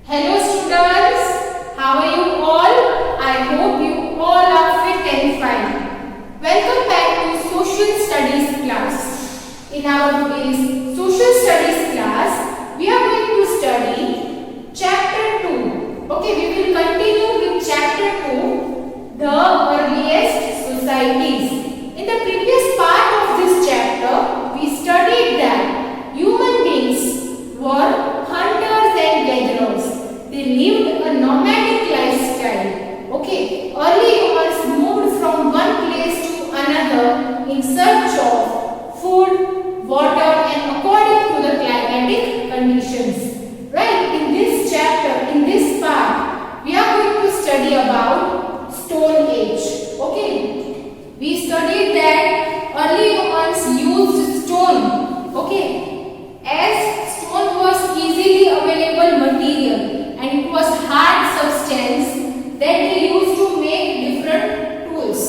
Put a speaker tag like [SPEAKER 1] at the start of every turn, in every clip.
[SPEAKER 1] Hello students, how are you all? I hope you all are fit and fine. Welcome back to Social Studies class. In our today's Social Studies class, we are going to study Chapter 2. Okay, we will continue with Chapter 2, the earliest societies. In the previous part of this chapter, we studied that human beings were hunters and gatherers. They lived a nomadic lifestyle. Okay, early humans moved from one place to another in search of food, water, and according to the climatic conditions. Right? In this chapter, in this part, we are going to study about Stone Age. Okay, we studied that early humans used stone. Okay, as stone was easily available material and it was hard substance that they used to make different tools.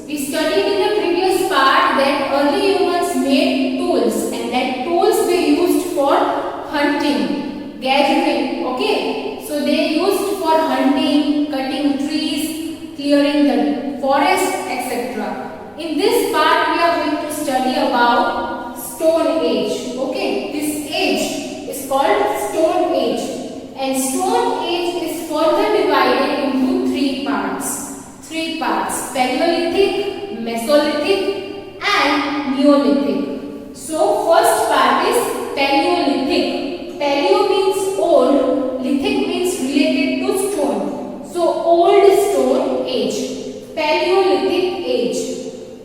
[SPEAKER 1] We studied in the previous part that early humans made tools and that tools were used for hunting, gathering. Okay, so they used for hunting, cutting trees, clearing the forest, etc. In this part we are going to study about Stone Age. Okay, this age is called Stone Age. And Stone Age is further divided into three parts. Paleolithic, Mesolithic and Neolithic. So first part is Paleolithic. Paleo means old, lithic means related to stone. So old Stone Age, Paleolithic Age.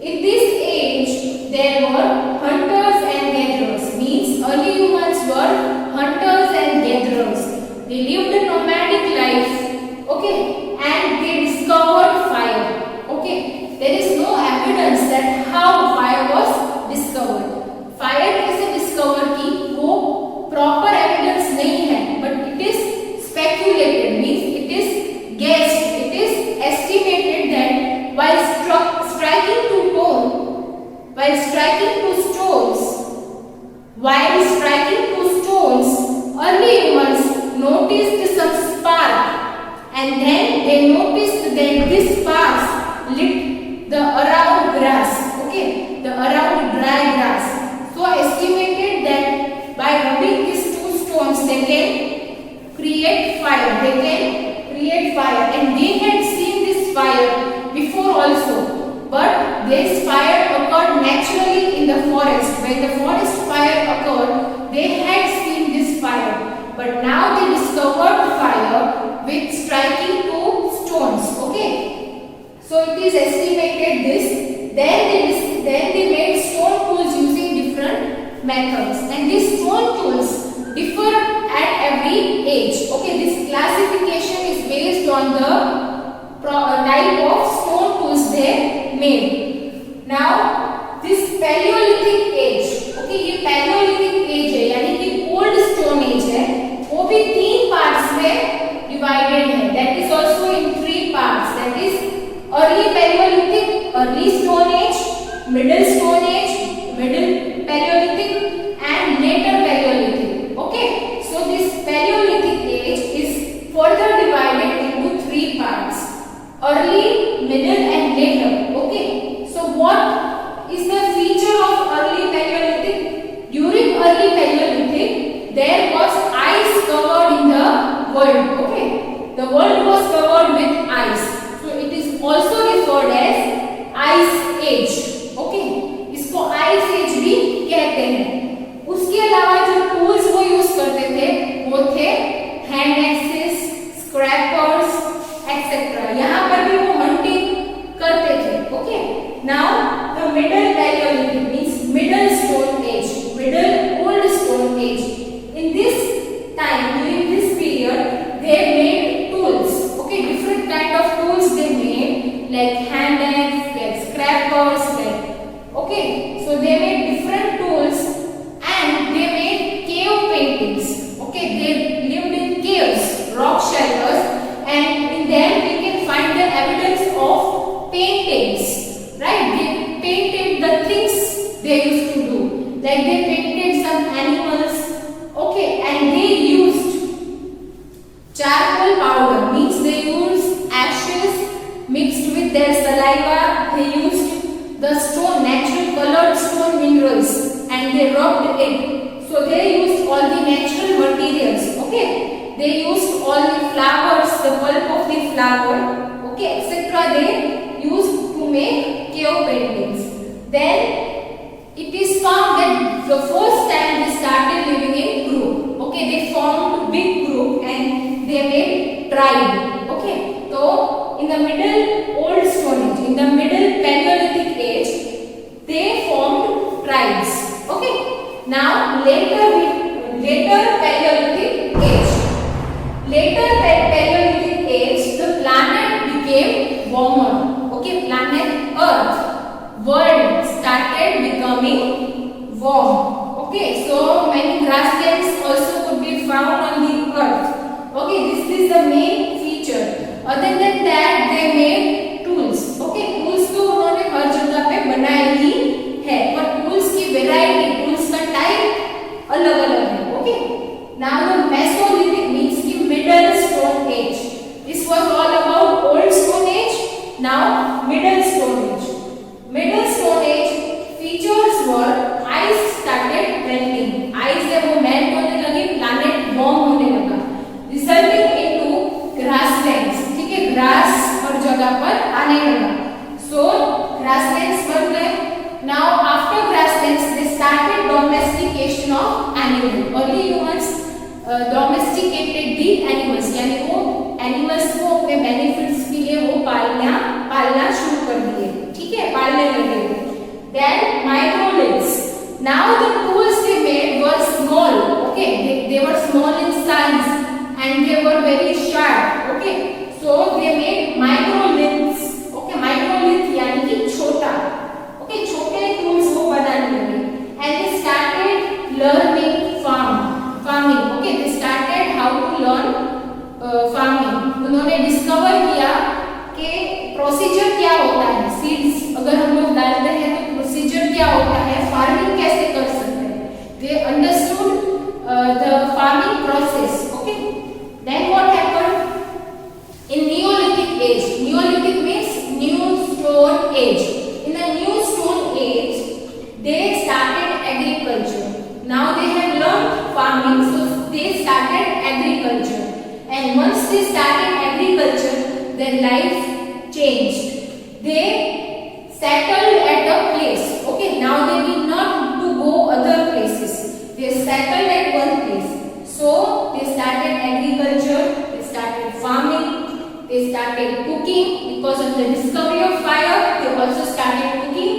[SPEAKER 1] In this age there were hunters and gatherers. Means early humans were hunters and gatherers. They lived a nomadic life, okay, and they discovered fire, okay. There is no evidence that how fire was discovered. Fire कैसे discovered की वो proper evidence नहीं है, but it is speculated, means it is guessed, it is estimated that while striking to stones, early humans noticed some spark, and then they noticed that this sparks lit the around grass, okay, the around dry grass. So estimated that by rubbing these two stones they can create fire, and they had seen this fire before also, but this fire occurred naturally in the forest. When the forest fire occurred, they had seen this fire, but now they discovered fire with striking to stones, okay. So it is estimated this, then they made stone tools using different methods, and these stone tools differ at every age, okay. This classification is based on the type of stone tools they made. Now this Paleolithic age, okay, ये Paleolithic age है, यानी कि old stone age है, वो भी तीन parts में divided है. That is also in three parts. That is early palaeolithic, early stone age, middle stone age, middle palaeolithic and later palaeolithic. Okay, so this palaeolithic age is further divided into three parts: early, middle and later. Okay, so what is the feature of early Paleolithic? During early Paleolithic, there was ice covered in the world. Okay, the world was covered with ice, so it is also referred as Ice Age. Okay, इसको Ice Age भी कहते हैं. उसके अलावा जो tools वो use करते थे वो थे hand axes, scrapers, etc. यहाँ पर भी वो hunting करते थे. Charcoal powder means they use ashes mixed with their saliva. They used the stone, natural colored stone minerals, and they rubbed it. So they used all the natural materials. Okay, they used all the flowers, the pulp of the flower, okay, etc. They used to make cave paintings. Then it is found that the first time they started living in group. Okay, they formed big group and they made tribe. Okay, so in the middle old stone age, in the middle Paleolithic age, they formed tribes. Okay, now later Paleolithic age, Paleolithic age, the planet became warmer. Okay, planet Earth, world started becoming warm. Okay, so many grasslands also could be found on the earth. Okay, this is the main feature. Other than that, they made tools. Okay, tools तो उन्होंने हर जगह पे बनाए ही है, पर tools की variety, tools का type अलग-अलग है. Okay, now the Mesolithic means the middle stone age. This was all about old stone age. Now middle stone age. Middle stone age features were ice started melting. Ice जब वो melt होने लगी, planet warm होने लगा, resulting into grasslands. ठीक है, grass हर जगह पर आने लगा. So grasslands बन गए. Now after grasslands, they started domestication of animals. Early humans domesticated the animals. यानी वो animals को अपने benefits के लिए वो पालना शुरू कर दिए. ठीक है, पालने लगे. Then microliths. Now the tools they made were small. Okay, they were small in size and they were very sharp. Okay, so they made microliths. Okay, microlith यानी कि छोटा. Okay, छोटे tools वो बनाने लगे. And they started learning farming. Okay, they started how to learn farming. उन्होंने discover किया कि प्रोसीजर क्या होता है. सीड्स अगर हम लोग डालते हैं तो प्रोसीजर क्या होता है, फार्मिंग कैसे कर सकते हैं. They understood the farming process. Okay, then what happened in Neolithic age? Neolithic means new stone age. In the new stone age, they started agriculture. Now they have learned farming, so they started agriculture. And once they started agriculture, their life changed. They settled at a place. Okay, now they need not to go other places. They settled at one place. So they started agriculture, they started farming, they started cooking. Because of the discovery of fire, they also started cooking.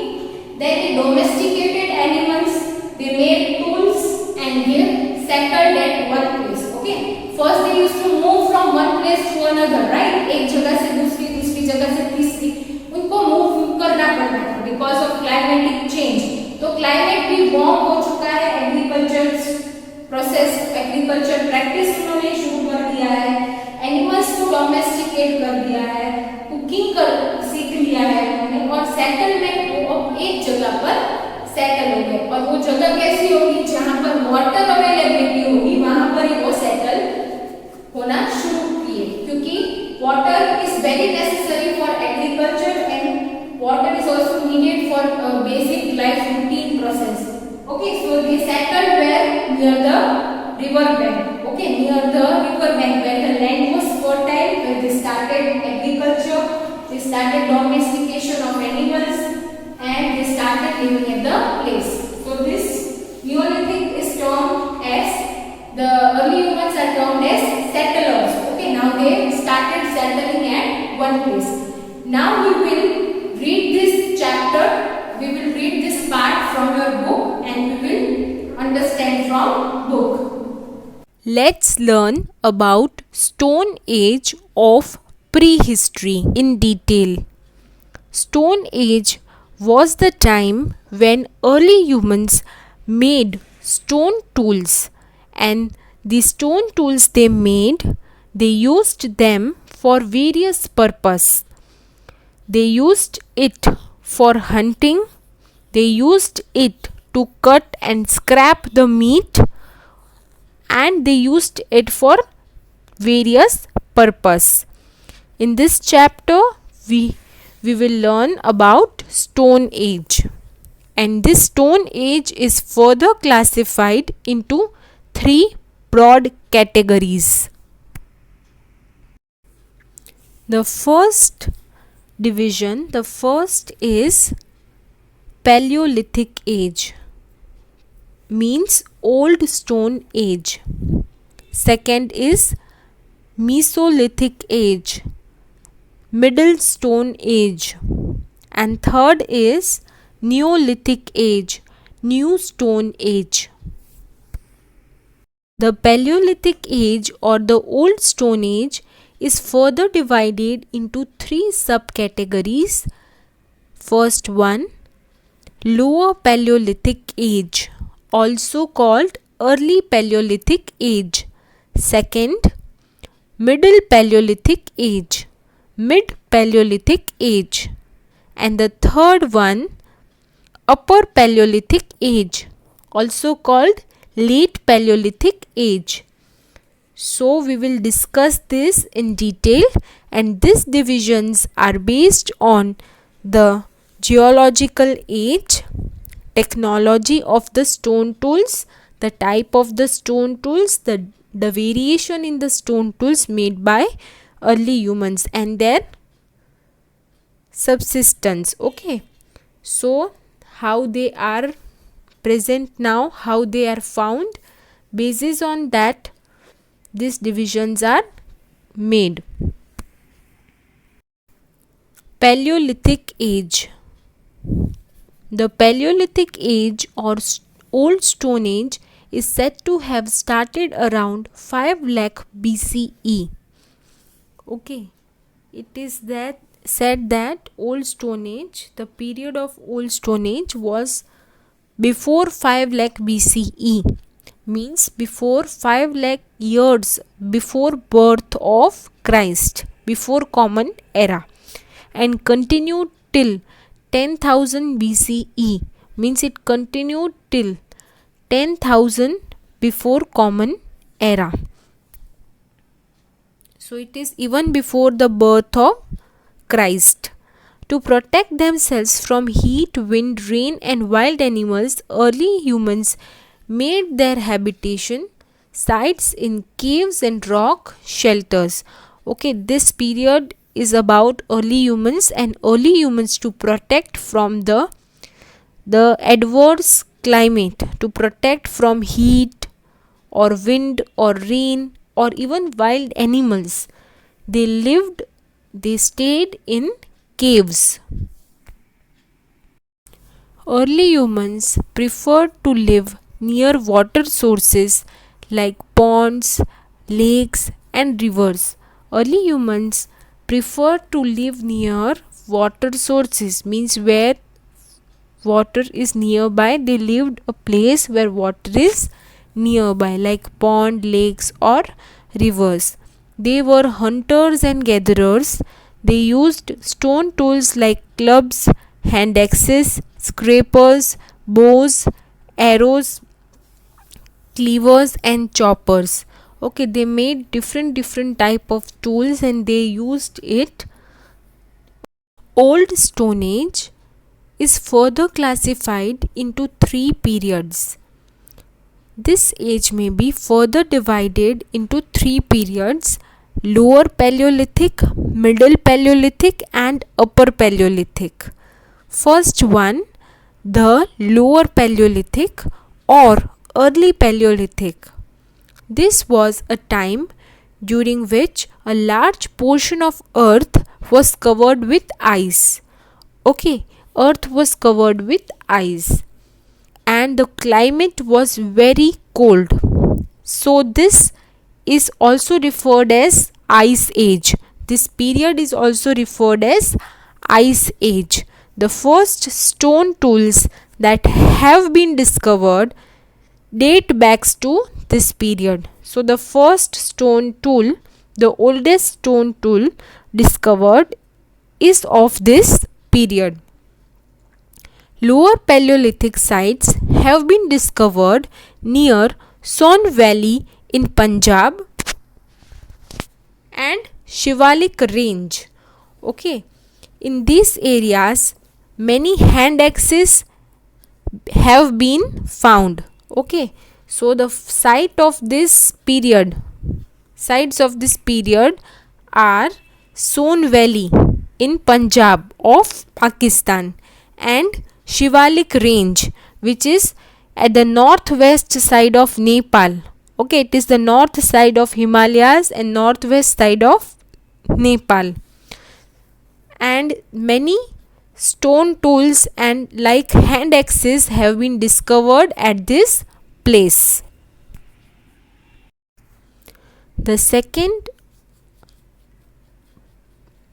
[SPEAKER 1] Then they domesticated animals, they made tools and they settled at one place. Okay, first they used to move from one place to another, right? एक जगह से दूसरी जगह से तीसरी उनको move करना पड़ता था बिकॉज ऑफ क्लाइमेटिक चेंज. तो क्लाइमेट भी वार्म हो चुका है. एग्रीकल्चर प्रैक्टिस उन्होंने शुरू कर दिया है. एनिमल्स को डोमेस्टिकेट कर दिया है. कुकिंग कर सीख लिया है उन्होंने. और सेटलमेंट वो अब एक जगह पर सेटल हो गए. और वो जगह कैसी होगी, जहां पर वाटर अवेलेबिलिटी होगी वहां पर ही वो सेटल होना शुरू किए. क्योंकि water is very necessary for agriculture and water is also needed for basic life routine process. Okay, so they settled where? Near the river bank. Okay, near the river bank where the land was fertile, where they started agriculture, they started domestication of animals and they started living at the place. So this Neolithic is termed as, the early humans are termed as settlers. Okay, now they started settling at one place. Now we will read this chapter, we will read this part from your book and we will understand from book.
[SPEAKER 2] Let's learn about Stone Age of prehistory in detail. Stone Age was the time when early humans made stone tools, and the stone tools they made, they used them for various purpose. They used it for hunting, they used it to cut and scrap the meat, and they used it for various purpose. In this chapter, we will learn about Stone Age. And this Stone Age is further classified into three broad categories. The first division, the first is Paleolithic Age, means Old Stone Age. Second is Mesolithic Age, Middle Stone Age. And third is Neolithic Age, New Stone Age. The Paleolithic Age or the Old Stone Age is further divided into three subcategories. First one, Lower Paleolithic Age, also called Early Paleolithic Age. Second, Middle Paleolithic Age, Mid Paleolithic Age. And the third one, Upper Paleolithic Age, also called Late Paleolithic Age. So we will discuss this in detail, and these divisions are based on the geological age, technology of the stone tools, the type of the stone tools, the variation in the stone tools made by early humans, and their subsistence. Okay, so how they are present now, how they are found, basis on that these divisions are made. Paleolithic Age. The Paleolithic Age or Old Stone Age is said to have started around 5 lakh BCE. Okay, it is that said that Old Stone Age, the period of Old Stone Age was before 5 lakh BCE, means before 5 lakh years before birth of Christ, before Common Era, and continued till 10,000 BCE, means it continued till 10,000 before Common Era. So it is even before the birth of Christ. To protect themselves from heat, wind, rain and wild animals, early humans made their habitation sites in caves and rock shelters. Okay, this period is about early humans, and early humans, to protect from the adverse climate, to protect from heat or wind or rain or even wild animals, they stayed in caves. Early humans preferred to live near water sources like ponds, lakes and rivers. Early humans preferred to live near water sources, means where water is nearby. They lived a place where water is nearby, like pond, lakes or rivers. They were hunters and gatherers. They used stone tools like clubs, hand axes, scrapers, bows, arrows, cleavers and choppers. Okay, they made different type of tools and they used it. Old Stone Age is further classified into three periods. This age may be further divided into three periods: Lower Paleolithic, Middle Paleolithic and Upper Paleolithic. First one, the Lower Paleolithic or Early Paleolithic. This was a time during which a large portion of earth was covered with ice. Okay, earth was covered with ice and the climate was very cold. So this is also referred as Ice Age. This period is also referred as Ice Age. The first stone tools that have been discovered date back to this period. So the first stone tool, the oldest stone tool discovered, is of this period. Lower Paleolithic sites have been discovered near Son Valley in Punjab, Shivalik range. Okay, in these areas many hand axes have been found. Okay, so the sites of this period are Son Valley in Punjab of Pakistan and Shivalik range, which is at the northwest side of Nepal. Okay, it is the north side of Himalayas and northwest side of Nepal. And many stone tools and like hand axes have been discovered at this place. The second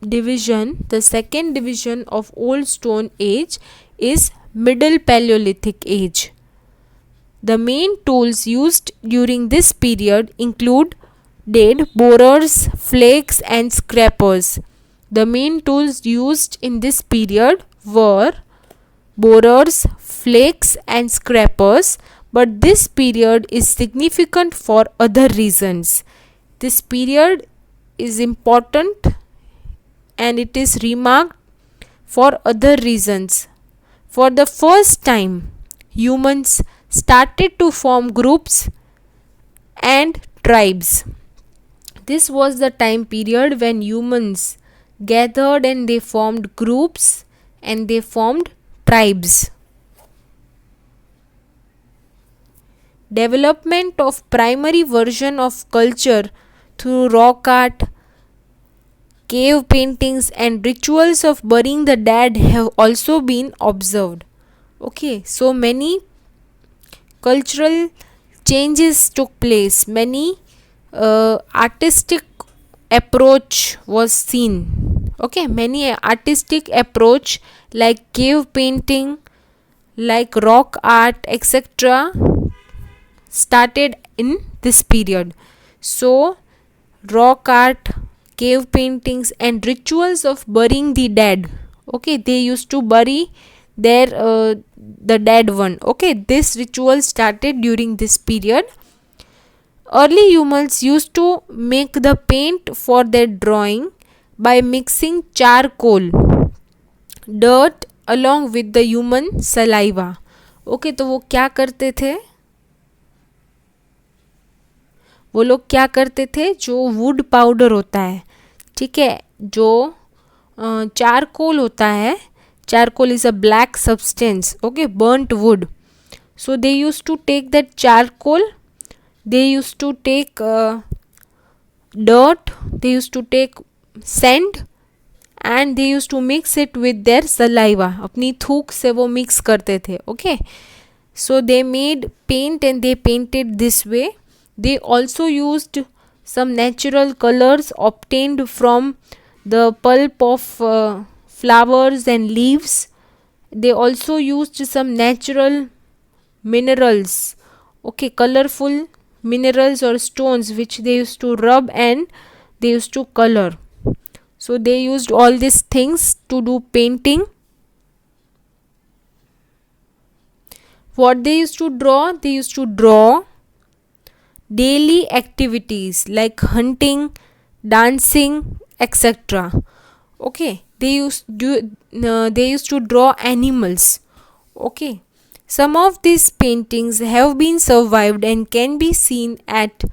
[SPEAKER 2] division of Old Stone Age is Middle Paleolithic Age. The main tools used during this period include borers, flakes and scrapers. The main tools used in this period were borers, flakes and scrapers, but this period is significant for other reasons. This period is important and it is remarked for other reasons. For the first time, humans started to form groups and tribes. This was the time period when humans gathered and they formed groups and they formed tribes. Development of primary version of culture through rock art, cave paintings and rituals of burying the dead have also been observed. Okay, so many cultural changes took place. Many artistic approach was seen. Okay, many artistic approach like cave painting, like rock art, etc. started in this period. So rock art, cave paintings and rituals of burying the dead. Okay, they used to bury their the dead one. Okay, this ritual started during this period. Early humans used to make the paint for their drawing by mixing charcoal, dirt along with the human saliva. Okay, तो वो क्या करते थे? वो लोग क्या करते थे? जो वुड पाउडर होता है, ठीक है, जो चारकोल होता है, charcoal is a black substance, okay, burnt wood. So they used to take that charcoal, they used to take dirt, they used to take sand and they used to mix it with their saliva. अपनी थूक से वो mix करते थे. Okay, so they made paint and they painted this way. They also used some natural colors obtained from the pulp of flowers and leaves. They also used some natural minerals, okay, colorful minerals or stones which they used to rub and they used to color. So they used all these things to do painting. What they used to draw? They used to draw daily activities like hunting, dancing, etc. Okay, they used to draw animals. Okay, some of these paintings have been survived and can be seen at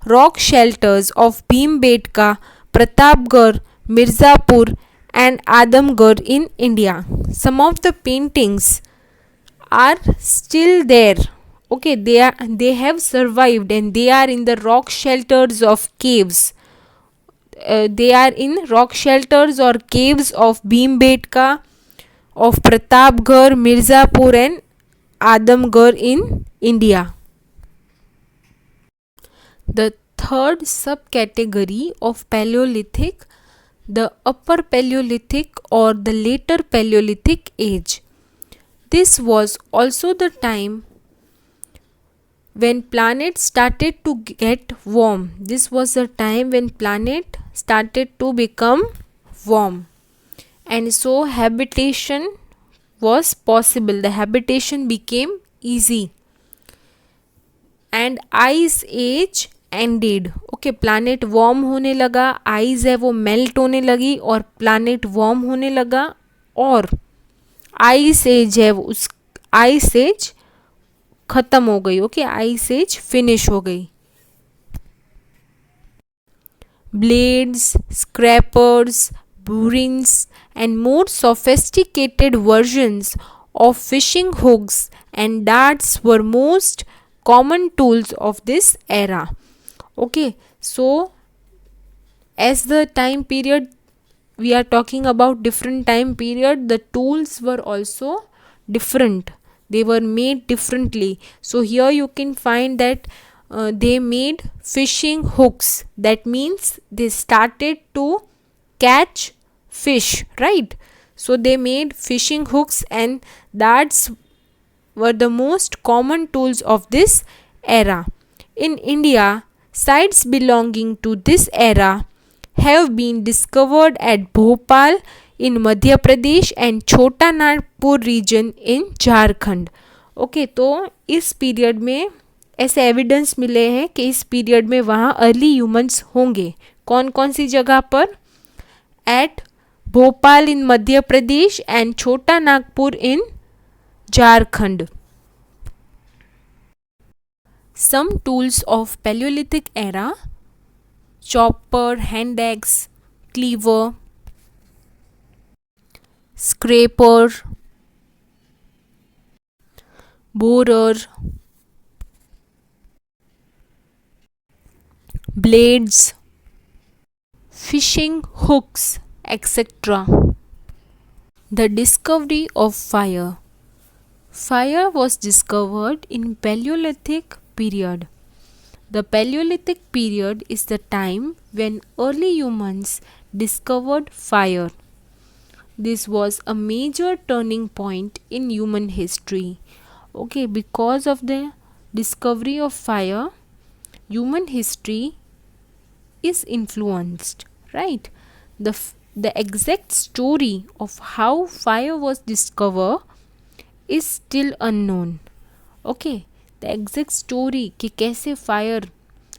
[SPEAKER 2] rock shelters of Bhimbetka, Pratapgarh, Mirzapur and Adamgarh in India. Some of the paintings are still there. Okay, they have survived and they are in the rock shelters of caves. They are in rock shelters or caves of Bhimbetka, of Pratapgarh, Mirzapur and Adamgarh in India. The third subcategory of Paleolithic, the Upper Paleolithic or the Later Paleolithic Age. This was also the time when planets started to get warm. This was the time when planet started to become warm, and so habitation was possible. The habitation became easy, and Ice Age ended. Okay, planet warm होने लगा, eyes है वो melt होने लगी और planet warm होने लगा, और आइस एज है उस आइस एज खत्म हो गई. ओके, आइस एज फिनिश हो गई. Blades, scrapers, burins, and more sophisticated versions of fishing hooks and darts were most common tools of this era. Okay, so as the time period we are talking about different time period, the tools were also different. They were made differently. So here you can find that they made fishing hooks. That means they started to catch fish, right? So they made fishing hooks, and darts were the most common tools of this era. In India, sites belonging to this era have been discovered at Bhopal in Madhya Pradesh and Chota Nagpur region in Jharkhand. Okay, तो इस period में ऐसे evidence मिले हैं कि इस period में वहाँ अर्ली ह्यूमंस होंगे. कौन कौन सी जगह पर? At Bhopal in Madhya Pradesh and Chota Nagpur in Jharkhand. Some tools of Paleolithic era: chopper, hand axe, cleaver, scraper, borer, blades, fishing hooks, etc. The discovery of fire. Fire was discovered in Paleolithic period. The Paleolithic period is the time when early humans discovered fire. This was a major turning point in human history. Okay, because of the discovery of fire, human history is influenced, right? The exact story of how fire was discovered is still unknown. Okay, the exact story कि कैसे fire,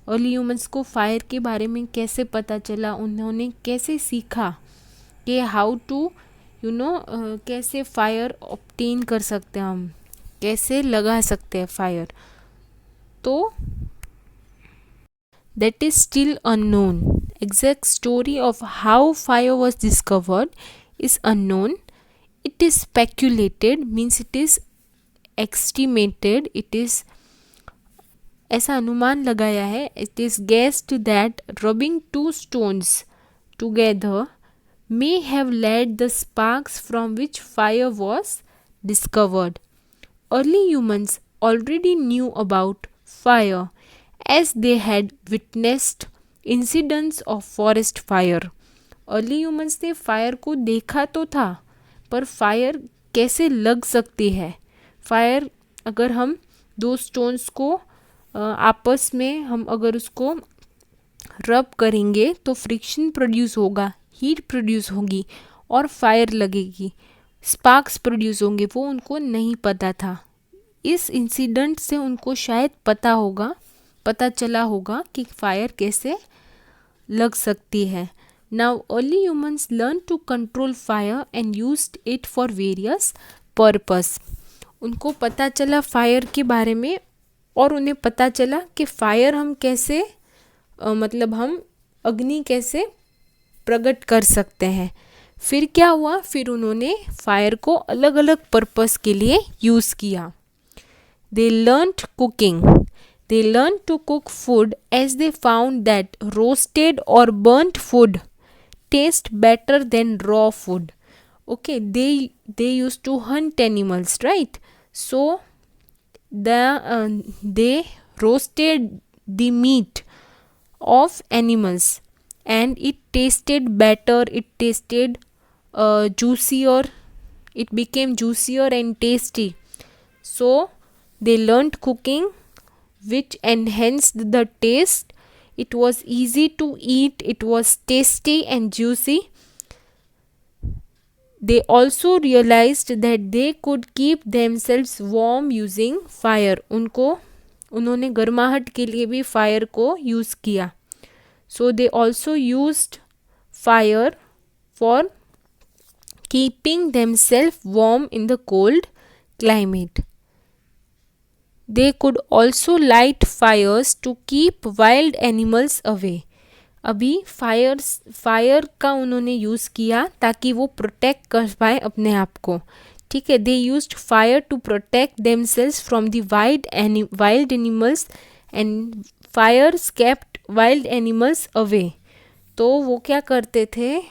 [SPEAKER 2] early humans को fire के बारे में कैसे पता चला, उन्होंने कैसे सीखा कि हाउ टू कैसे फायर ऑब्टेन कर सकते हैं, हम कैसे लगा सकते हैं फायर, तो that is still unknown. Exact story of how fire was discovered is unknown. It is speculated, means it is estimated, it is ऐसा अनुमान लगाया है, it is guessed that rubbing two stones together may have led the sparks from which fire was discovered. Early humans already knew about fire as they had witnessed incidents of forest fire. Early humans ने fire को देखा तो था, पर fire कैसे लग सकती है, फायर अगर हम दो स्टोन्स को आपस में हम अगर उसको रब करेंगे तो फ्रिक्शन प्रोड्यूस होगा, हीट प्रोड्यूस होगी और फायर लगेगी, स्पार्क्स प्रोड्यूस होंगे, वो उनको नहीं पता था. इस इंसिडेंट से उनको शायद पता चला होगा कि फायर कैसे लग सकती है. Now early humans learn to control fire and used it for various purpose. उनको पता चला फायर के बारे में और उन्हें पता चला कि फायर हम कैसे हम अग्नि कैसे प्रकट कर सकते हैं. फिर क्या हुआ, फिर उन्होंने फायर को अलग अलग पर्पस के लिए यूज़ किया. They learned cooking. They learned to cook food as they found that roasted or burnt food taste better than raw food. Okay, they used to hunt animals, right? So they roasted the meat of animals and it tasted better, it tasted juicier, it became juicier and tasty. So they learned cooking, which enhanced the taste. It was easy to eat, it was tasty and juicy. They also realized that they could keep themselves warm using fire. उनको उन्होंने गर्माहट के लिए भी fire को use किया. So they also used fire for keeping themself warm in the cold climate. They could also light fires to keep wild animals away. अभी fire का उन्होंने यूज़ किया ताकि वो प्रोटेक्ट कर पाए अपने आप को. ठीक है, they used fire to protect themselves from the wild animals and fires kept wild animals away. तो वो क्या करते थे,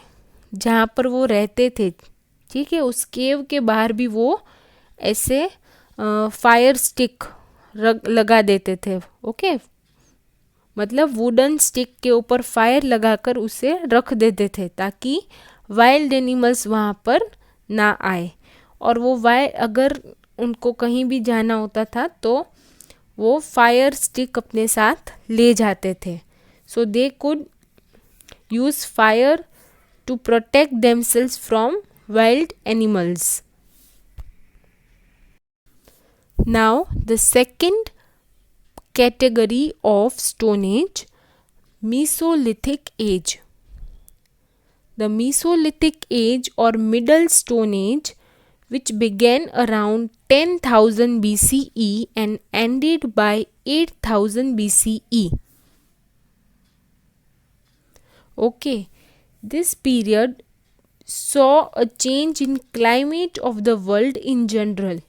[SPEAKER 2] जहाँ पर वो रहते थे, ठीक है, उस केव के बाहर भी वो ऐसे फायर स्टिक लगा देते थे. ओके, मतलब वुडन स्टिक के ऊपर फायर लगाकर उसे रख देते थे ताकि वाइल्ड एनिमल्स वहाँ पर ना आए. और वो अगर उनको कहीं भी जाना होता था तो वो फायर स्टिक अपने साथ ले जाते थे. So they could use fire to protect themselves from wild animals. Now the second category of Stone Age, Mesolithic Age. The Mesolithic Age or Middle Stone Age, which began around 10,000 BCE and ended by 8,000 BCE. Okay, this period saw a change in climate of the world in general.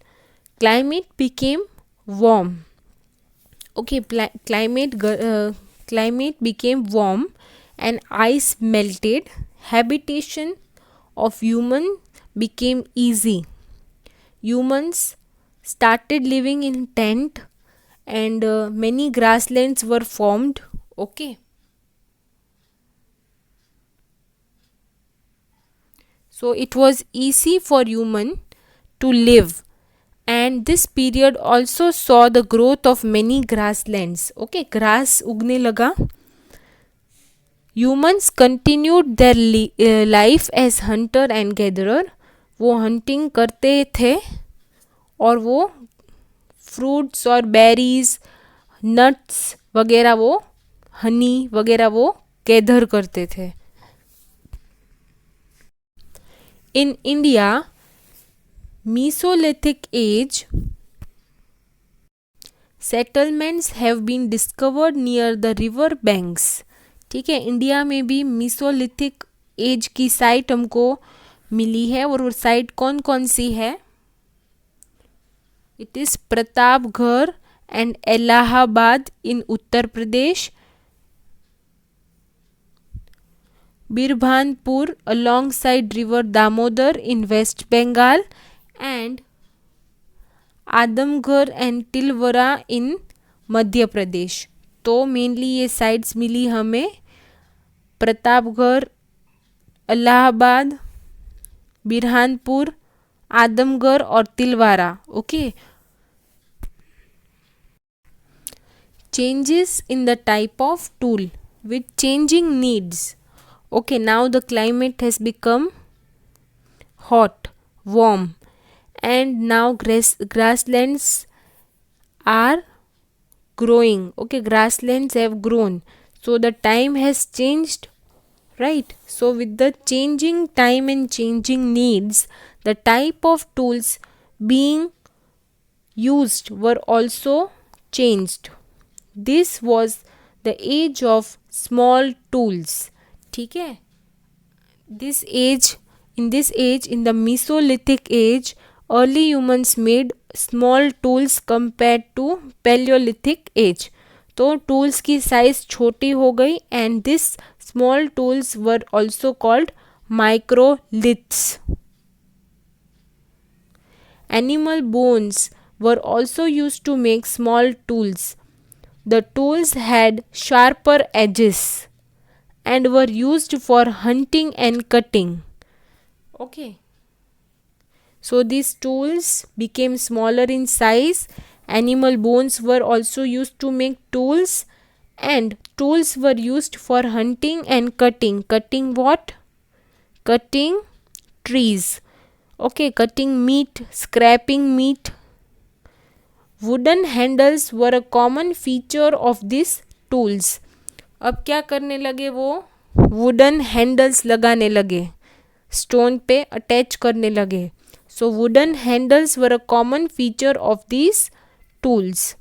[SPEAKER 2] Climate became warm. Okay, climate became warm and ice melted. Habitation of human became easy. Humans started living in tent and many grasslands were formed. Okay. So it was easy for human to live. And this period also saw the growth of many grasslands. Okay, grass उगने लगा. Humans continued their life as hunter and gatherer. वो hunting करते थे और वो fruits और berries, nuts वगैरह वो honey वगैरह वो gather करते थे. In India, Mesolithic age settlements have been discovered near the river banks. ठीक है, इंडिया में भी मीसोलिथिक एज की साइट हमको मिली है. और वो साइट कौन कौन सी है? It is Pratapgarh and Allahabad in Uttar Pradesh, Birbhanpur alongside river Damodar in West Bengal, and Adamgarh and Tilwara in Madhya Pradesh. तो मेनली ये साइट्स मिली हमें प्रतापगढ़, इलाहाबाद, बिरहानपुर, आदमगढ़ और Tilwara. Okay. Changes in the type of tool with changing needs. Okay, now the climate has become hot, warm, and now grasslands are growing. Okay, grasslands have grown, so the time has changed, right? So with the changing time and changing needs, the type of tools being used were also changed. This was the age of small tools. ठीक है, in the Mesolithic age, early humans made small tools compared to Paleolithic age. तो tools की size छोटी हो गई and this small tools were also called microliths. Animal bones were also used to make small tools. The tools had sharper edges and were used for hunting and cutting. Okay. So these tools became smaller in size. Animal bones were also used to make tools, and tools were used for hunting and cutting. Cutting what? Cutting trees. Okay, cutting meat, scraping meat Wooden handles were a common feature of these tools. अब क्या करने लगे वो? Wooden handles लगाने लगे, stone पे attach करने लगे. So wooden handles were a common feature of these tools.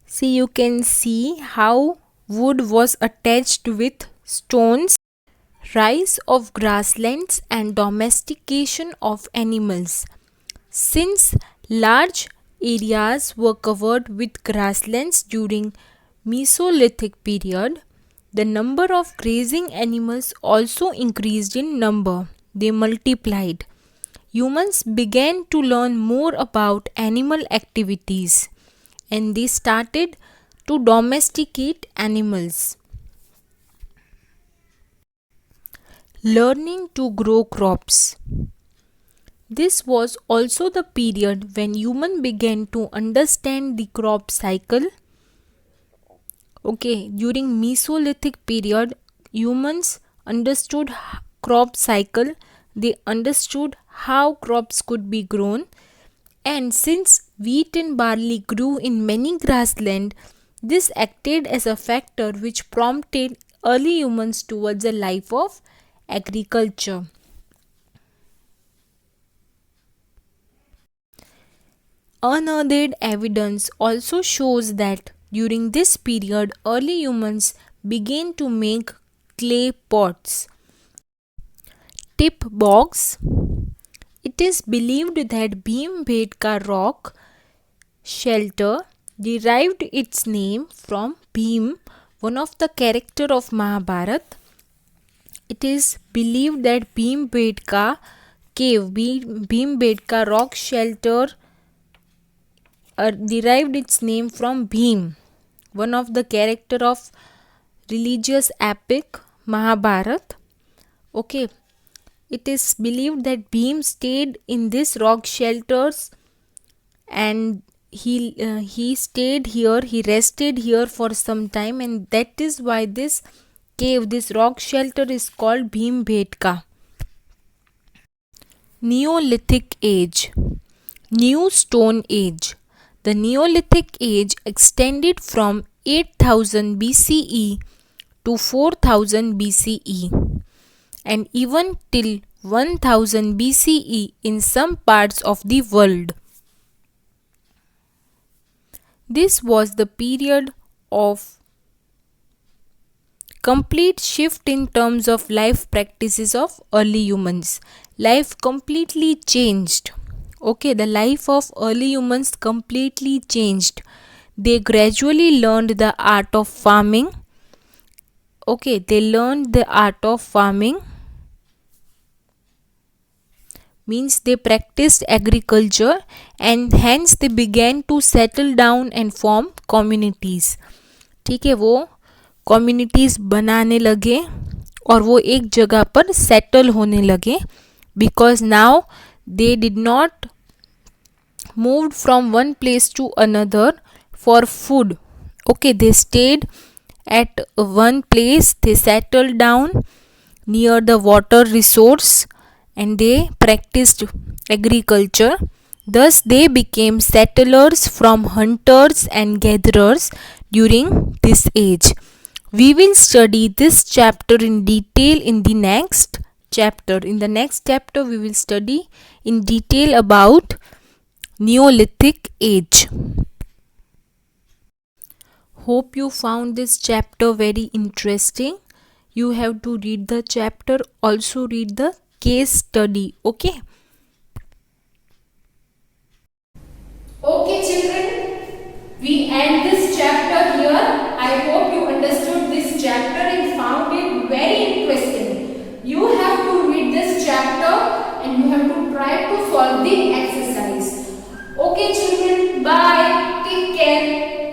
[SPEAKER 2] See, you can see how wood was attached with stones. Rise of grasslands and domestication of animals. Since large areas were covered with grasslands during Mesolithic period, the number of grazing animals also increased in number. They multiplied. Humans began to learn more about animal activities and they started to domesticate animals. Learning to grow crops. This was also the period when humans began to understand the crop cycle. Okay, during Mesolithic period, humans understood crop cycle. They understood how crops could be grown, and since wheat and barley grew in many grassland, this acted as a factor which prompted early humans towards a life of agriculture. Unearthed evidence also shows that during this period, early humans began to make clay pots. Tip box. It is believed that Bhimbetka rock shelter derived its name from Bhim, one of the characters of Mahabharata. It is believed that Bhimbetka cave, Bhimbetka rock shelter derived its name from Bhim, one of the character of religious epic Mahabharata. Okay, it is believed that Bhim stayed in this rock shelters and he stayed here, he rested here for some time, and that is why this cave, this rock shelter is called Bhimbetka. Neolithic Age. New Stone Age. The Neolithic Age extended from 8000 BCE to 4000 BCE and even till 1000 BCE in some parts of the world. This was the period of complete shift in terms of life practices of early humans. Life completely changed. Okay, the life of early humans completely changed. They gradually learned the art of farming. Okay, they learned the art of farming. Means they practiced agriculture and hence they began to settle down and form communities. ठीक है, वो communities बनाने लगे और वो एक जगह पर settle होने लगे because now they did not moved from one place to another for food. Okay, they stayed at one place, they settled down near the water resource and they practiced agriculture. Thus they became settlers from hunters and gatherers during this age. We will study this chapter in detail in the next chapter. In the next chapter we will study in detail about Neolithic Age. Hope you found this chapter very interesting. You have to read the chapter, also read the case study. Okay.
[SPEAKER 1] Okay children, we end this chapter here. I hope you understood this chapter and found it very interesting. You have to read this chapter and you have to try to solve the exercise. Okay children.